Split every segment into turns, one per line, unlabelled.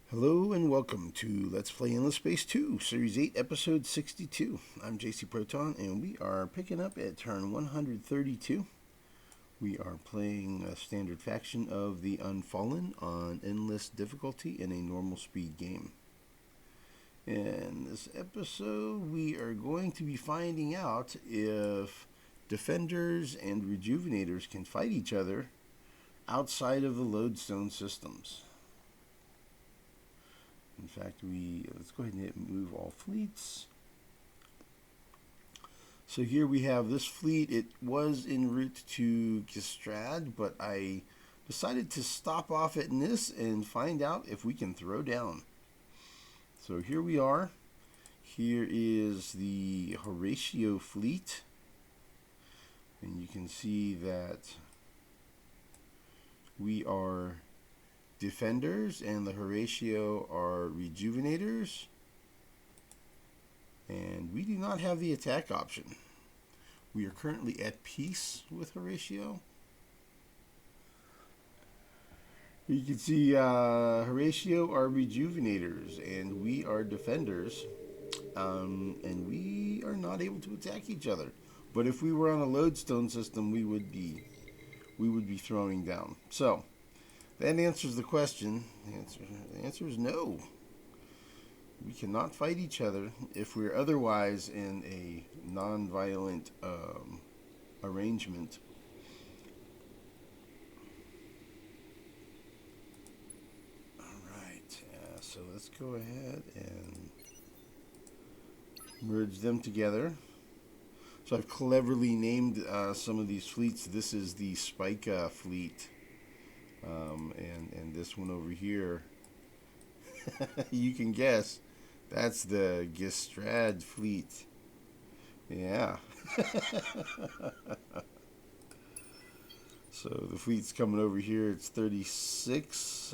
Hello and welcome to Let's Play Endless Space 2, Series 8, Episode 62. I'm JC Proton, and we are picking up at turn 132. We are playing a standard faction of the Unfallen on endless difficulty in a normal speed game. In this episode, we are going to be finding out if defenders and rejuvenators can fight each other outside of the lodestone systems. In fact, let's go ahead and hit move all fleets. So here we have this fleet. It was en route to Gistrad, but I decided to stop off at Nis and find out if we can throw down. So here we are. Here is the Horatio fleet. And you can see that we are defenders and the Horatio are rejuvenators, and we do not have the attack option. We are currently at peace with Horatio. You can see Horatio are rejuvenators and we are defenders, and we are not able to attack each other. But if we were on a lodestone system, we would be throwing down. So that answers the question. The answer is no. We cannot fight each other if we're otherwise in a non-violent arrangement. Alright, so let's go ahead and merge them together. So I've cleverly named some of these fleets. This is the Spike fleet. And this one over here, you can guess, that's the Gistrad fleet. Yeah. So the fleet's coming over here. It's 36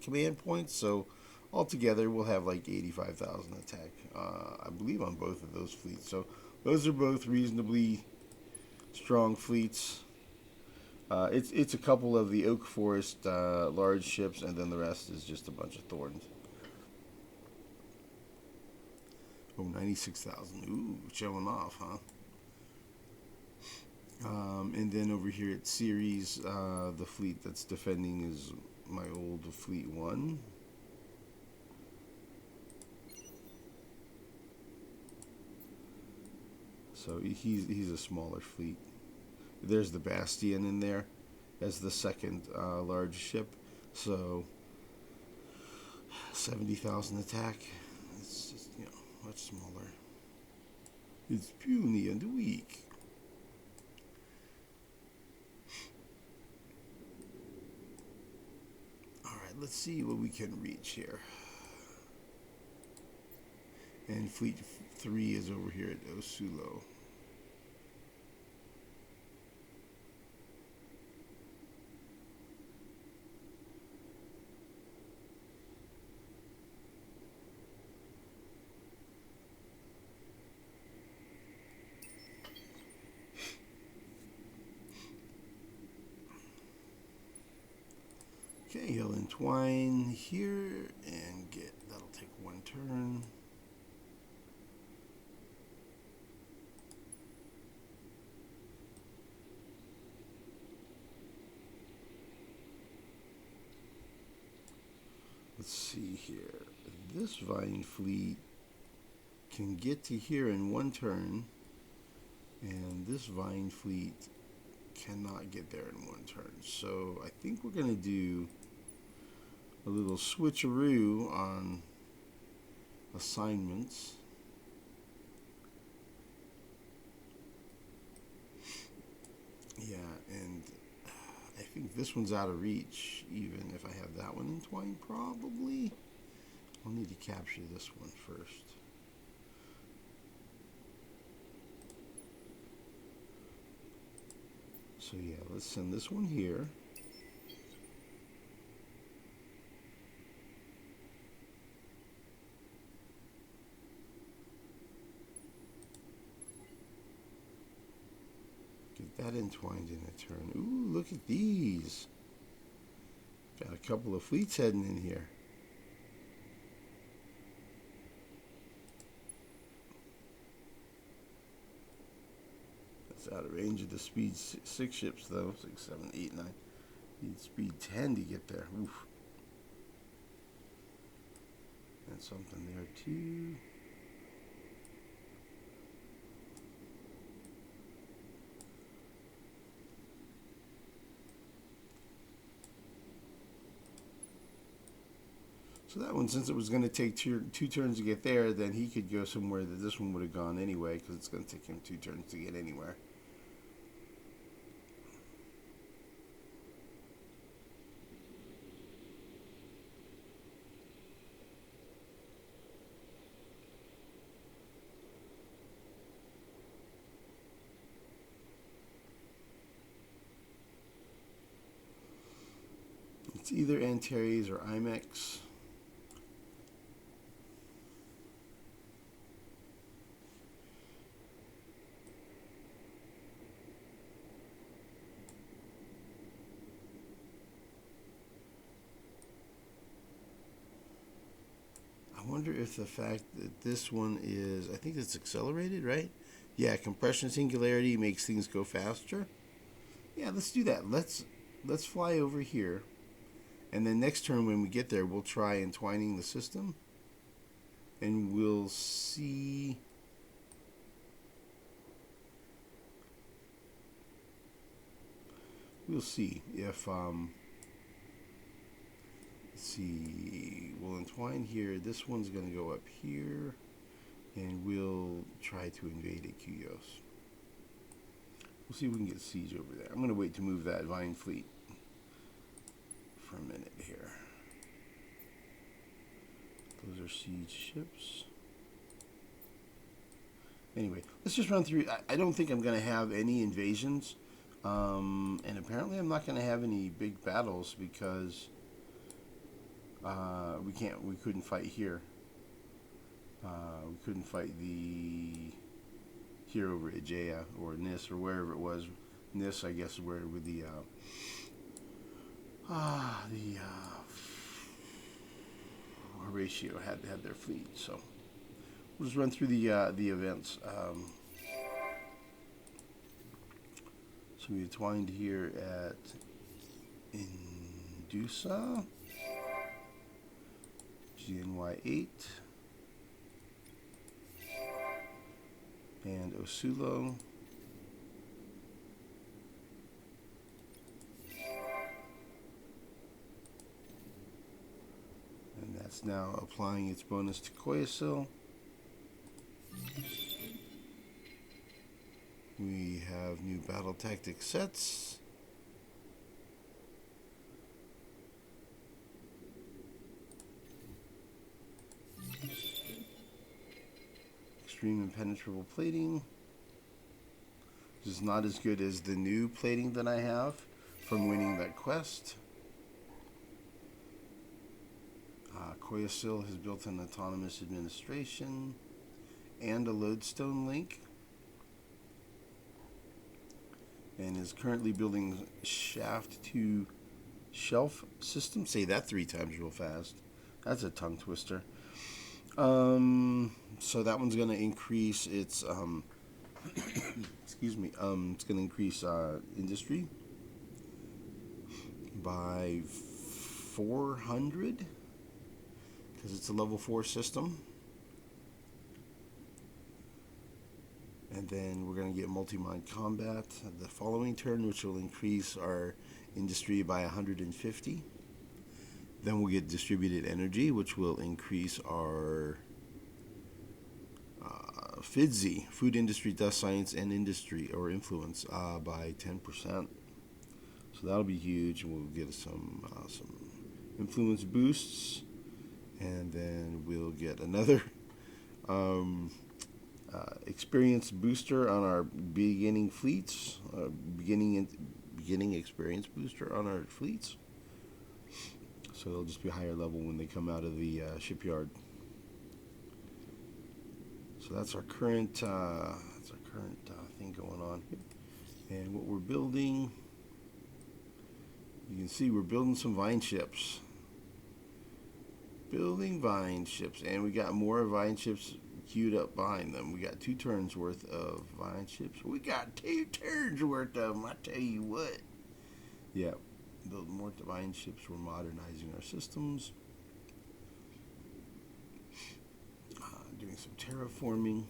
command points. So altogether, we'll have like 85,000 attack, I believe, on both of those fleets. So those are both reasonably strong fleets. It's a couple of the Oak Forest large ships, and then the rest is just a bunch of thorns. Oh, 96,000. Ooh, showing off, huh? And then over here at Ceres, the fleet that's defending is my old Fleet 1. So he's a smaller fleet. There's the Bastion in there as the second large ship. So 70,000 attack. It's just, much smaller. It's puny and weak. Alright, let's see what we can reach here. And Fleet 3 is over here at Osulo. Okay, he'll entwine here and that'll take one turn. Let's see here. This Vine fleet can get to here in one turn, and this Vine fleet cannot get there in one turn. So I think we're going to do a little switcheroo on assignments. Yeah, and I think this one's out of reach, even if I have that one entwined, probably. I'll need to capture this one first. So yeah, let's send this one here. Get that entwined in a turn. Ooh, look at these. Got a couple of fleets heading in here. Out of range of the speed 6 ships, though. 6, 7, 8, 9. Need speed 10 to get there. Oof. And something there, too. So that one, since it was going to take two turns to get there, then he could go somewhere that this one would have gone anyway, because it's going to take him 2 turns to get anywhere. It's either Antares or IMAX. I wonder if the fact that this one is, I think it's accelerated, right? Yeah, compression singularity makes things go faster. Yeah, let's do that. Let's fly over here. And then next turn when we get there, we'll try entwining the system. And we'll see. We'll see if let's see, we'll entwine here. This one's going to go up here, and we'll try to invade at Kuyos. We'll see if we can get siege over there. I'm going to wait to move that Vine fleet for a minute here. Those are siege ships. Anyway, let's just run through. I don't think I'm going to have any invasions. And apparently I'm not going to have any big battles because we couldn't fight here. We couldn't fight here over at Jaya or Nis or wherever it was. Nis, I guess, where with the Horatio had their fleet. So we'll just run through the events. So we entwined here at Indusa, GNY8, and Osulo. And that's now applying its bonus to Koyasil. We have new battle tactic sets. Extreme impenetrable plating. This is not as good as the new plating that I have from winning that quest. Koyasil has built an autonomous administration and a lodestone link, and is currently building shaft to shelf system. Say that 3 times real fast. That's a tongue twister. So that one's going to increase its excuse me. It's going to increase industry by 400 because it's a level 4 system. And then we're going to get multi-mind combat the following turn, which will increase our industry by 150. Then we'll get distributed energy, which will increase our FIDSI, food industry, dust science, and industry or influence by 10%. So that'll be huge. We'll get some influence boosts, and then we'll get another experience booster on our beginning fleets, beginning experience booster on our fleets. So they'll just be higher level when they come out of the shipyard. So that's our current thing going on here. And what we're building, you can see we're building some vine ships. Building vine ships, and we got more vine ships queued up behind them. We got 2 turns worth of vine ships. We got 2 turns worth of them, I tell you what. Yeah, build more vine ships. We're modernizing our systems. Doing some terraforming.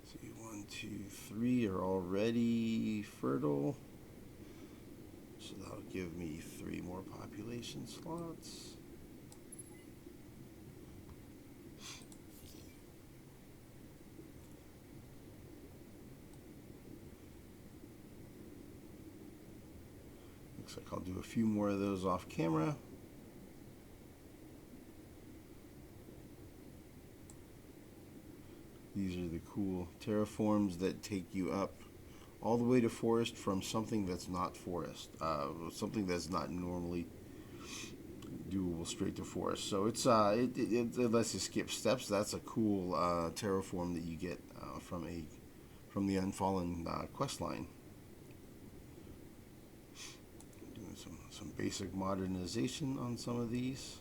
See, 1, 2, 3 are already fertile. So that'll give me 3 more population slots. Looks like I'll do a few more of those off camera. These are the cool terraforms that take you up all the way to forest from something that's not forest, something that's not normally doable straight to forest. So it's it lets you skip steps. That's a cool terraform that you get from the Unfallen quest line. Doing some basic modernization on some of these.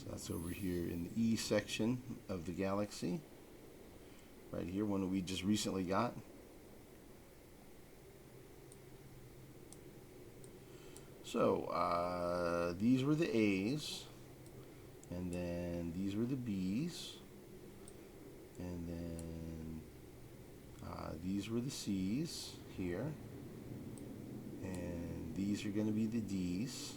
That's over here in the E section of the galaxy. Right here, one that we just recently got. So, these were the A's. And then these were the B's. And then these were the C's here. And these are going to be the D's.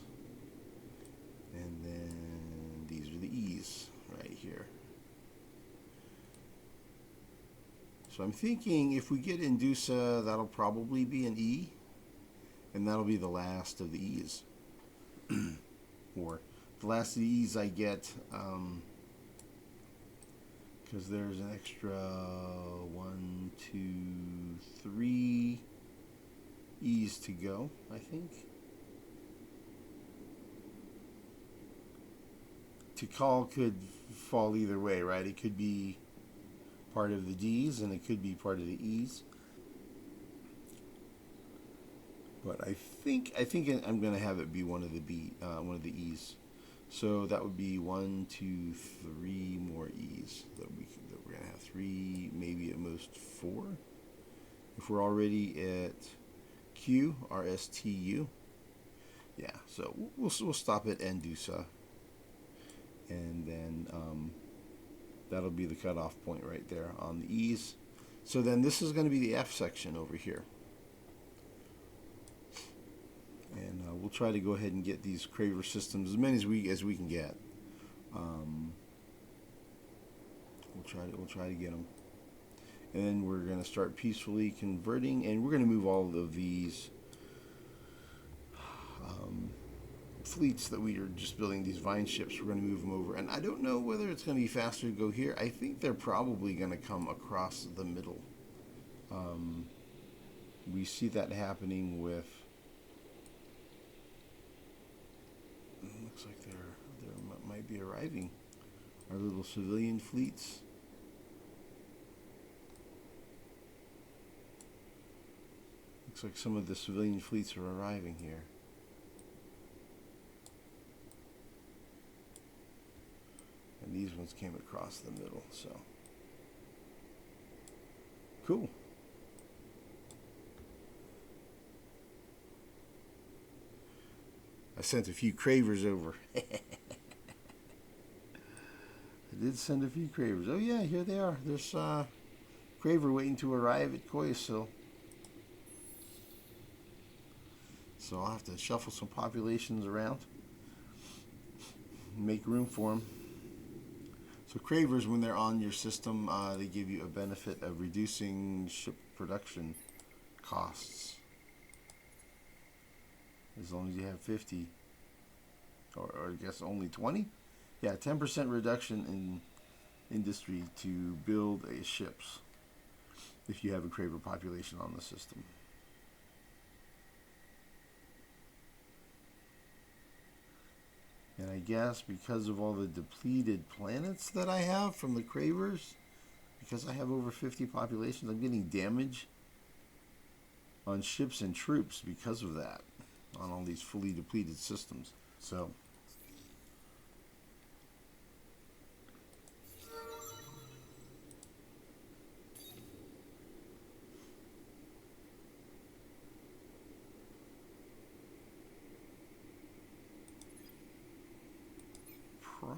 And then these are the E's right here. So I'm thinking if we get Indusa, that'll probably be an E, and that'll be the last of the E's. Or the last of the E's I get, because there's an extra 1, 2, 3 E's to go, I think. To call could fall either way, right? It could be part of the D's and it could be part of the E's. But I think I'm going to have it be one of the E's. So that would be 1, 2, 3 more E's that we're going to have 3, maybe at most 4. If we're already at Q, RSTU. Yeah, so we'll stop at Endusa. And then that'll be the cutoff point right there on the E's. So then this is going to be the F section over here. And we'll try to go ahead and get these Craver systems, as many as we can get. We'll try to get them. And then we're going to start peacefully converting, and we're going to move all of these fleets that we are just building, these vine ships. We're going to move them over, and I don't know whether it's going to be faster to go here. I think they're probably going to come across the middle. We see that happening with. Looks like they might be arriving. Our little civilian fleets. Looks like some of the civilian fleets are arriving here. And these ones came across the middle, so. Cool. I sent a few Cravers over. I did send a few Cravers. Oh yeah, here they are. There's Craver waiting to arrive at Koyasil. So I'll have to shuffle some populations around. Make room for them. So Cravers, when they're on your system, they give you a benefit of reducing ship production costs. As long as you have 50, or I guess only 20? Yeah, 10% reduction in industry to build ships if you have a Craver population on the system. And I guess because of all the depleted planets that I have from the Cravers, because I have over 50 populations, I'm getting damage on ships and troops because of that, on all these fully depleted systems. So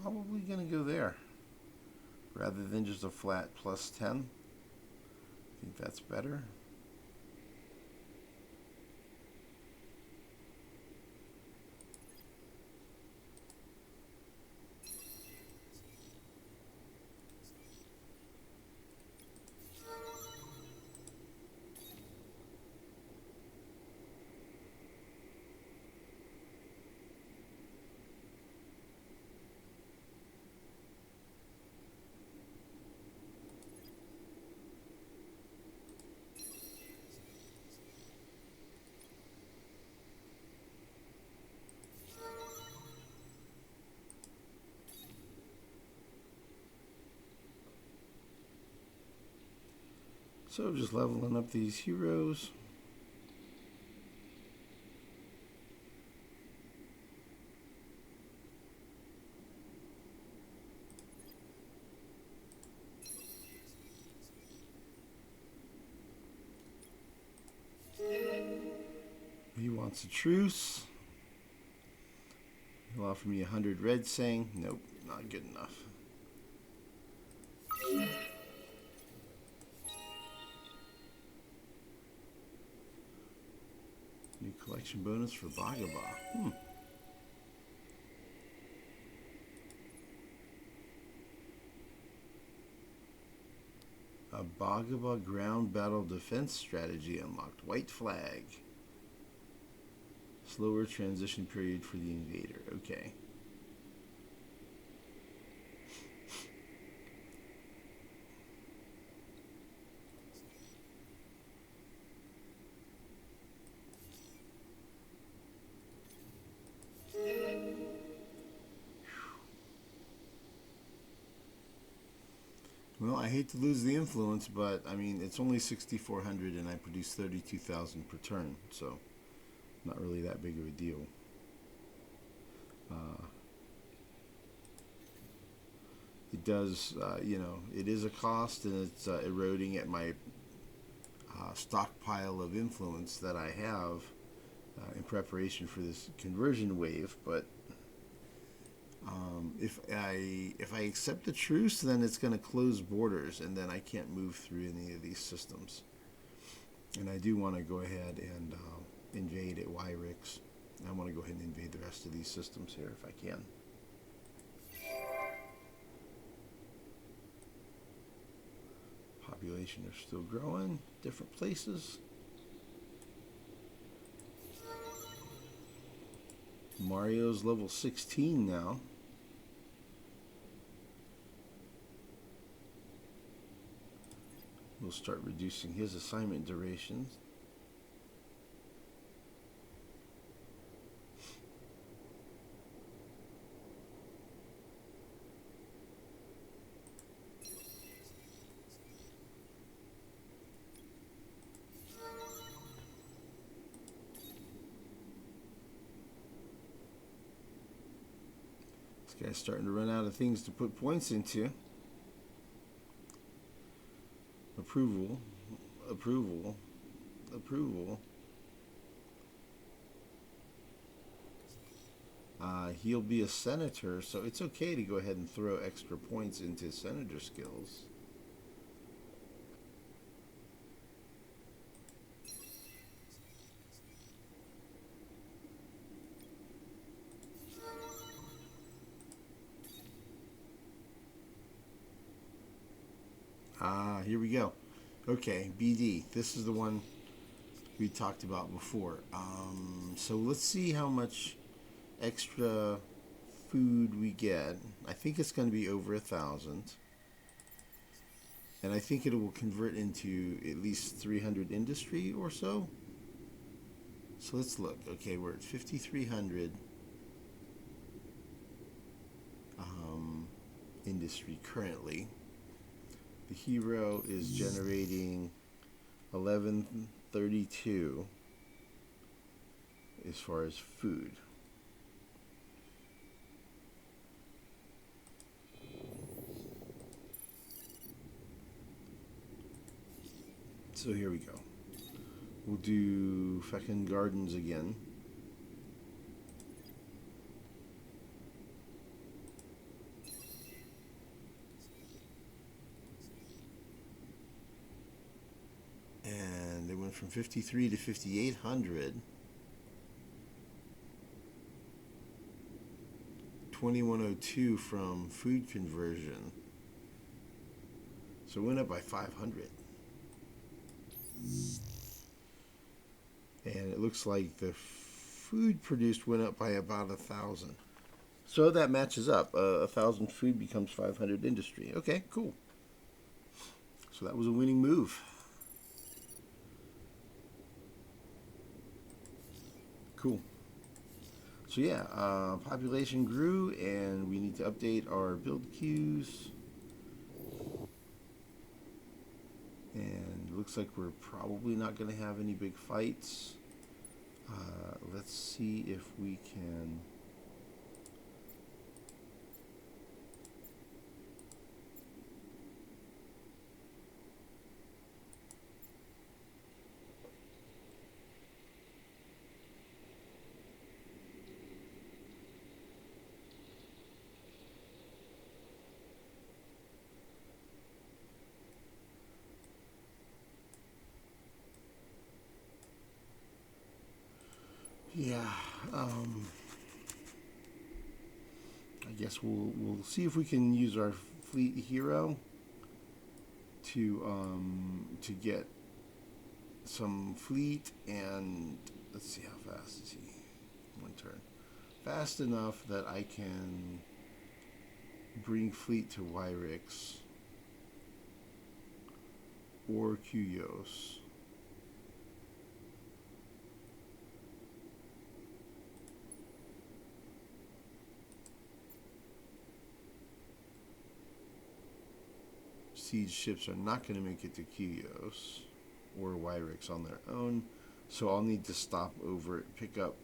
probably going to go there rather than just a flat plus 10. I think that's better. So just leveling up these heroes. He wants a truce. He'll offer me 100 red saying, nope, not good enough. New collection bonus for Bhagava. A Bhagava ground battle defense strategy unlocked. White flag. Slower transition period for the invader. Okay. Well, I hate to lose the influence, but I mean, it's only 6,400 and I produce 32,000 per turn, so not really that big of a deal. It does, it is a cost, and it's eroding at my stockpile of influence that I have in preparation for this conversion wave, but if I accept the truce, then it's going to close borders, and then I can't move through any of these systems. And I do want to go ahead and invade at Yrix. I want to go ahead and invade the rest of these systems here if I can. Population are still growing, different places. Mario's level 16 now. We'll start reducing his assignment durations. This guy's starting to run out of things to put points into. Approval, approval, approval. He'll be a senator, so it's okay to go ahead and throw extra points into senator skills. Here we go. Okay, BD. This is the one we talked about before. So let's see how much extra food we get. I think it's going to be over 1,000. And I think it will convert into at least 300 industry or so. So let's look. Okay, we're at 5,300. industry currently. The hero is generating 1132 as far as food. So here we go. We'll do Fecund Gardens again. And they went from 53 to 5,800. 2102 from food conversion. So it went up by 500. And it looks like the food produced went up by about 1,000. So that matches up. 1,000 food becomes 500 industry. Okay, cool. So that was a winning move. Cool. So yeah, population grew, and we need to update our build queues. And it looks like we're probably not going to have any big fights. Let's see if we can... Yeah, I guess we'll see if we can use our fleet hero to get some fleet, and let's see how fast is he. One turn, fast enough that I can bring fleet to Wyrix or Cuyos. Siege ships are not going to make it to Cuyos or Wyrix on their own, so I'll need to stop over, pick up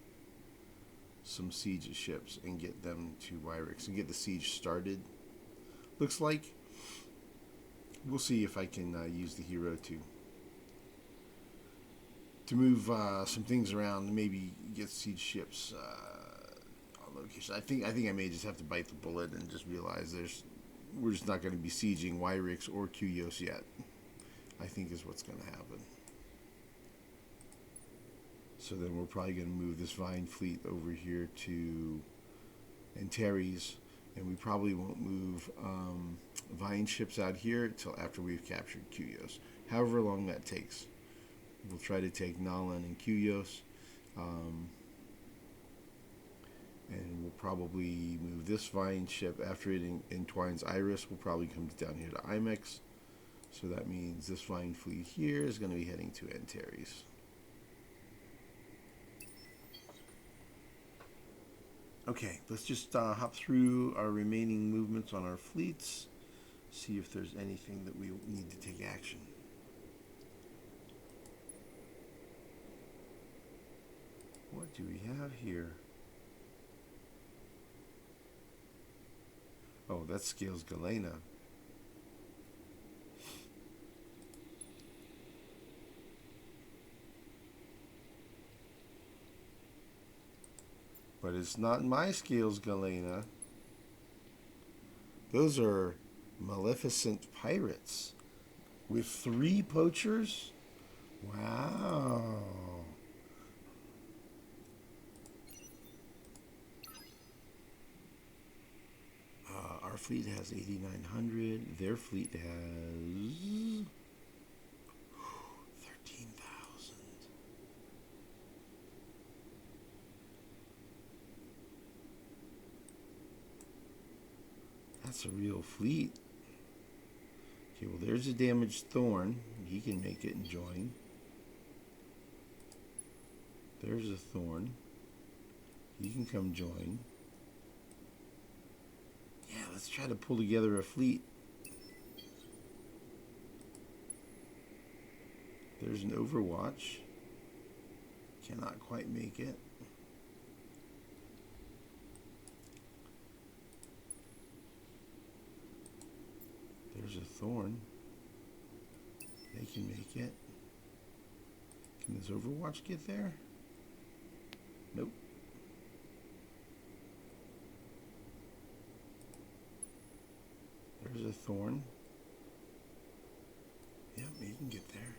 some siege ships and get them to Wyrix and get the siege started. Looks like we'll see if I can use the hero to move some things around and maybe get siege ships on location. I think I may just have to bite the bullet and just realize we're just not going to be sieging Wyrix or Cuyos yet, I think is what's going to happen. So then we're probably going to move this Vine fleet over here to Antares, and we probably won't move Vine ships out here until after we've captured Cuyos. However long that takes. We'll try to take Nalan and Cuyos. And we'll probably move this Vine ship after it entwines Iris. Will probably come down here to Imex. So that means this Vine fleet here is going to be heading to Antares. Okay, let's just hop through our remaining movements on our fleets. See if there's anything that we need to take action. What do we have here? Oh, that scales Galena. But it's not my scales Galena. Those are Maleficent Pirates with 3 poachers. Wow. Our fleet has 8,900. Their fleet has 13,000. That's a real fleet. Okay, well, there's a damaged Thorn. He can make it and join. There's a Thorn. He can come join. Yeah, Let's try to pull together a fleet. There's an Overwatch. Cannot quite make it. There's a Thorn. They can make it. Can this Overwatch get there? Nope. There's a Thorn. Yep, you can get there.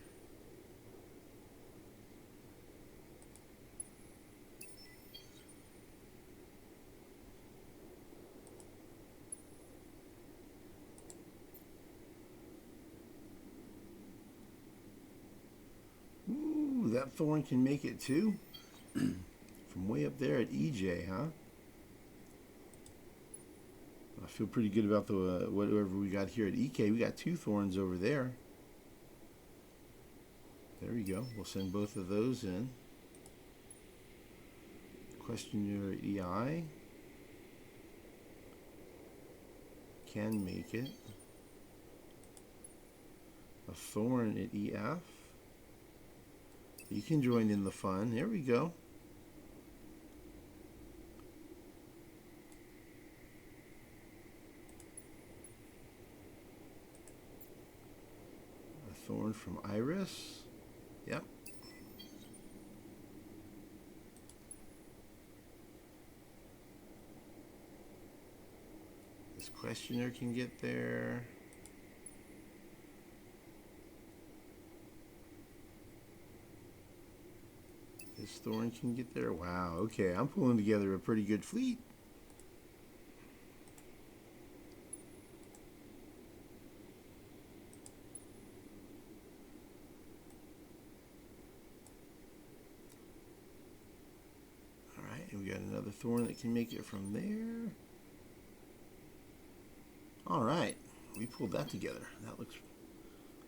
Ooh, that Thorn can make it too? From way up there at EJ, huh? I feel pretty good about the whatever we got here at EK. We got 2 Thorns over there. There we go. We'll send both of those in. Questionnaire EI. Can make it. A Thorn at EF. You can join in the fun. There we go. A Thorn from Iris. Yep. This questioner can get there. This Thorn can get there. Wow, okay, I'm pulling together a pretty good fleet. Alright, and we got another Thorn that can make it from there. Alright, we pulled that together.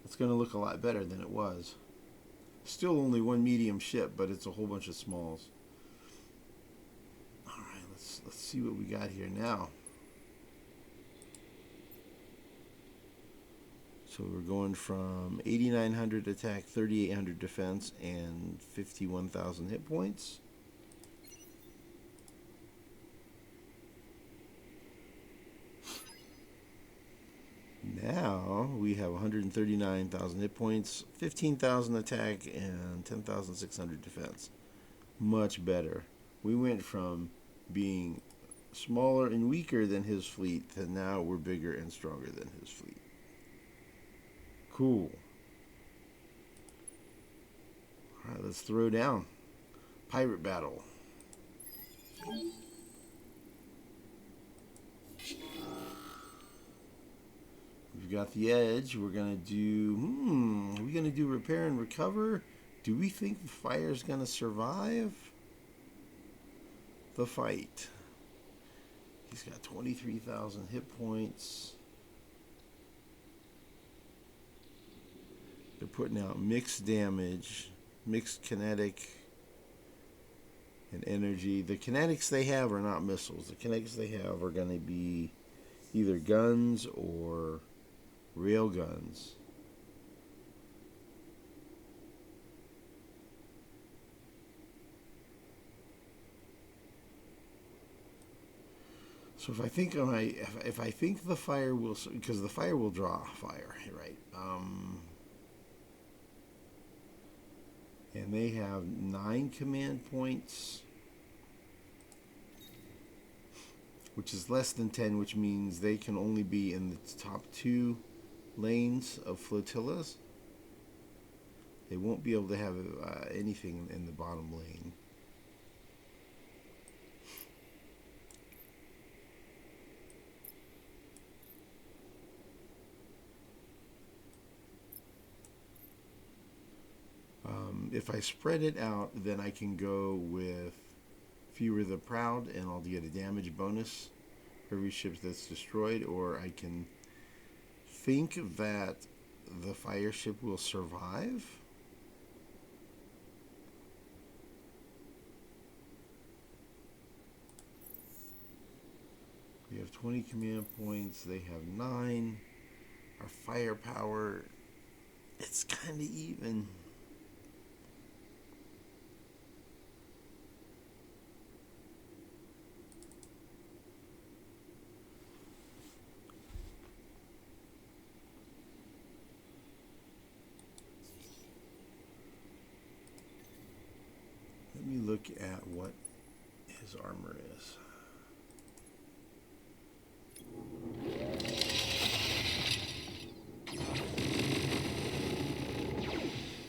That's going to look a lot better than it was. Still only 1 medium ship, but it's a whole bunch of smalls. All right, let's see what we got here now. So we're going from 8,900 attack, 3,800 defense, and 51,000 hit points. Now we have 139,000 hit points, 15,000 attack, and 10,600 defense. Much better. We went from being smaller and weaker than his fleet to now we're bigger and stronger than his fleet. Cool. Alright, let's throw down. Pirate battle. We've got the edge. We're going to do... are we going to do repair and recover? Do we think the fire's going to survive the fight? He's got 23,000 hit points. They're putting out mixed damage, mixed kinetic and energy. The kinetics they have are not missiles. The kinetics they have are going to be either guns or rail guns. So if I think if I think the fire will, because the fire will draw fire, right? And they have 9 command points, which is less than 10, which means they can only be in the top 2 lanes of flotillas. They won't be able to have anything in the bottom lane. If I spread it out, then I can go with Fewer the Proud, and I'll get a damage bonus for every ship that's destroyed, or I can think that the fire ship will survive. We have have 20 command points. They have 9. Our firepower, it's kind of even. Let me look at what his armor is.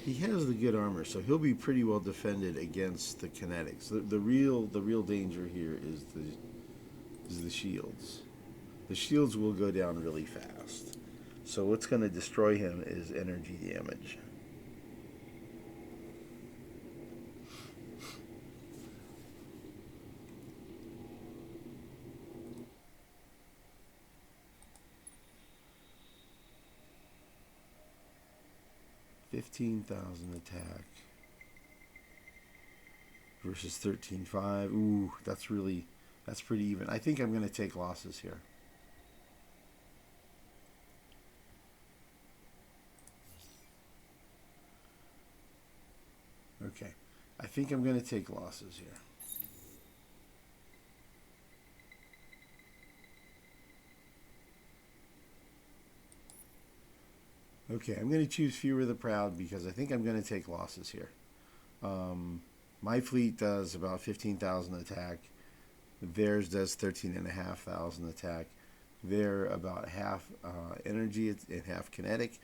He has the good armor, so he'll be pretty well defended against the kinetics. The real danger here is the shields. The shields will go down really fast. So what's going to destroy him is energy damage. $15,000 attack versus 13,500. Ooh, that's pretty even. I think I'm going to take losses here. Okay, I think I'm going to take losses here. Okay, I'm going to choose Fewer the Proud because I think I'm going to take losses here. My fleet does about 15,000 attack. Theirs does 13,500 attack. They're about half energy and half kinetic.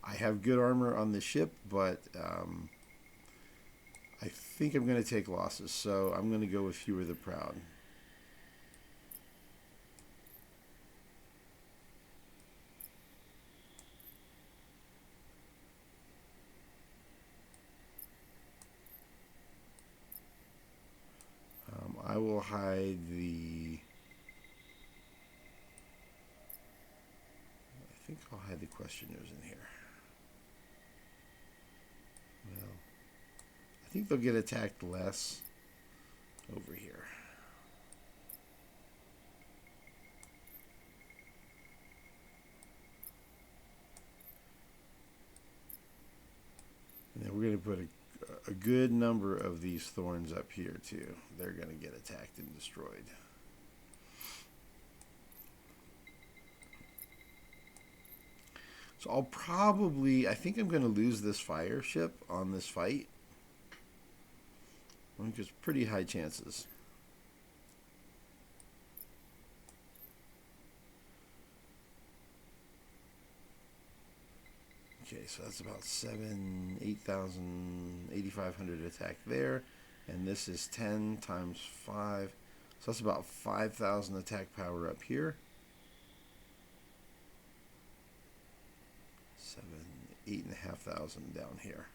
I have good armor on the ship, but I think I'm going to take losses, so I'm going to go with Fewer the Proud. I will hide the... I think I'll hide the questioners in here. Well, I think they'll get attacked less over here. And then we're going to put a good number of these thorns up here too. They're going to get attacked and destroyed. So I think I'm going to lose this fire ship on this fight. I think there's pretty high chances. Okay, so that's about 8,500 attack there. And this is 10 times 5. So that's about 5,000 attack power up here. 8,500 down here.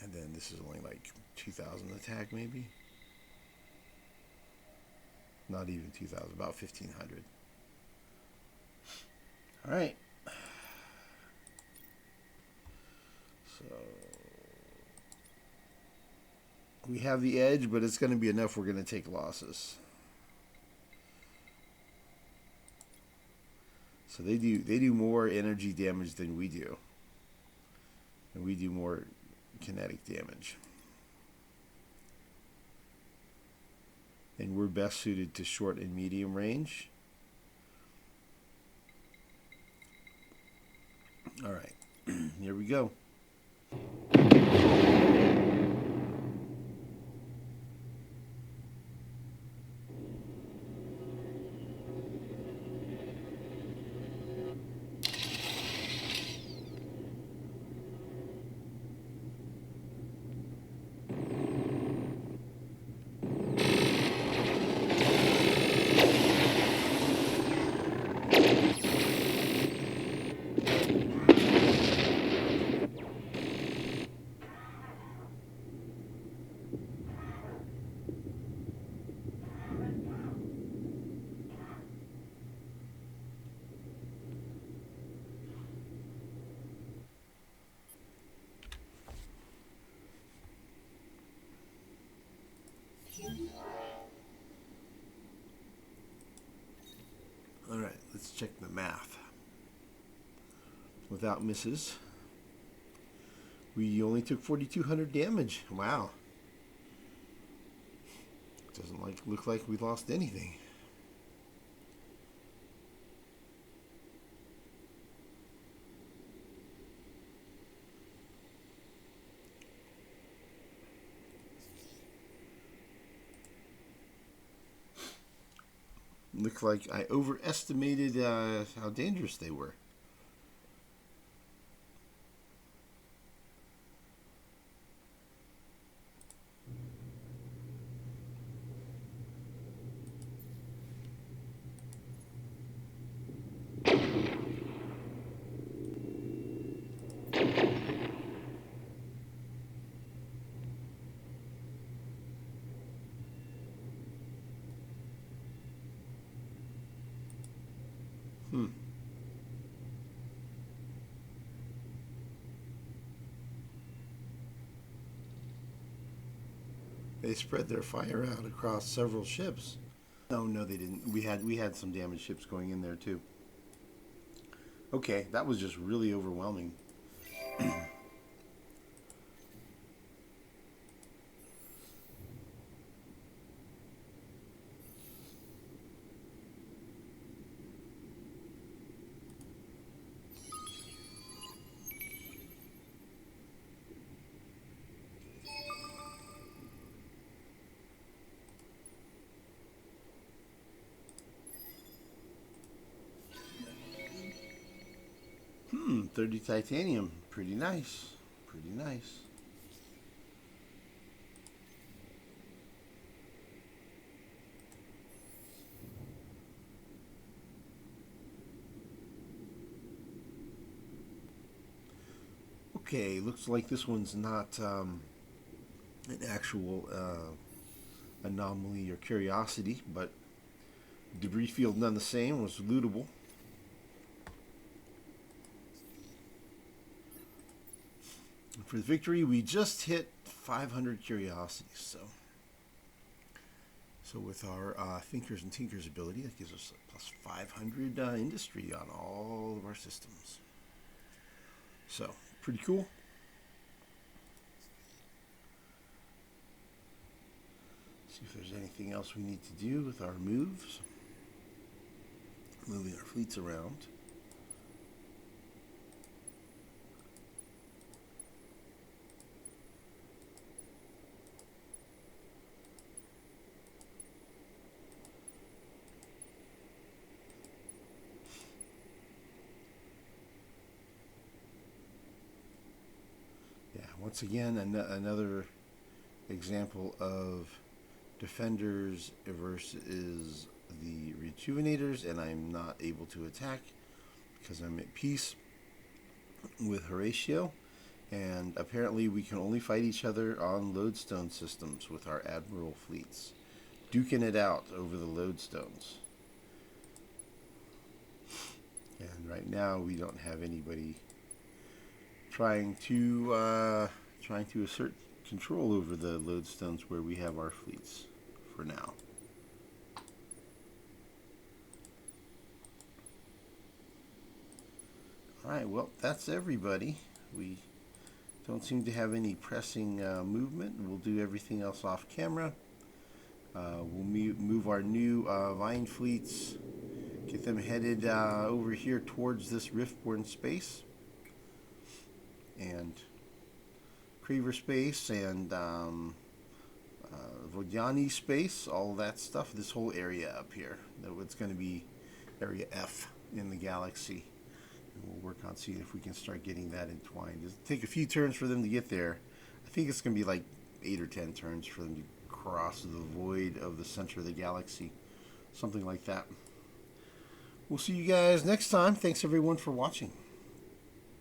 And then this is only like 2,000 attack maybe. Not even 2,000, about 1,500. All right. So we have the edge, but it's going to be enough. We're going to take losses. So they do more energy damage than we do, and we do more kinetic damage. And we're best suited to short and medium range. All right, here we go. Let's check the math. Without misses, we only took 4,200 damage. Wow. Doesn't look like we lost anything. Looked like I overestimated how dangerous they were. They spread their fire out across several ships. No, they didn't. We had some damaged ships going in there too. Okay, that was just really overwhelming. Hmm, 30 titanium. Pretty nice. Pretty nice. Okay, looks like this one's not an actual anomaly or curiosity, but debris field none the same, was lootable. For the victory, we just hit 500 curiosities. So with our Thinkers and Tinkers ability, that gives us a plus 500 industry on all of our systems. So, pretty cool. See if there's anything else we need to do with our moves. Moving our fleets around. Yeah, once again, another example of defenders versus the rejuvenators, and I'm not able to attack because I'm at peace with Horatio, and apparently we can only fight each other on lodestone systems with our admiral fleets, duking it out over the lodestones. And right now we don't have anybody trying to assert control over the lodestones where we have our fleets for now. Alright, well, that's everybody. We don't seem to have any pressing movement. We'll do everything else off camera. We'll move our new Vine fleets, get them headed over here towards this Riftborn space. And Craver space and Vodiani space, all that stuff, this whole area up here. It's going to be area F in the galaxy. And we'll work on seeing if we can start getting that entwined. It'll take a few turns for them to get there. I think it's going to be like 8 or 10 turns for them to cross the void of the center of the galaxy. Something like that. We'll see you guys next time. Thanks everyone for watching.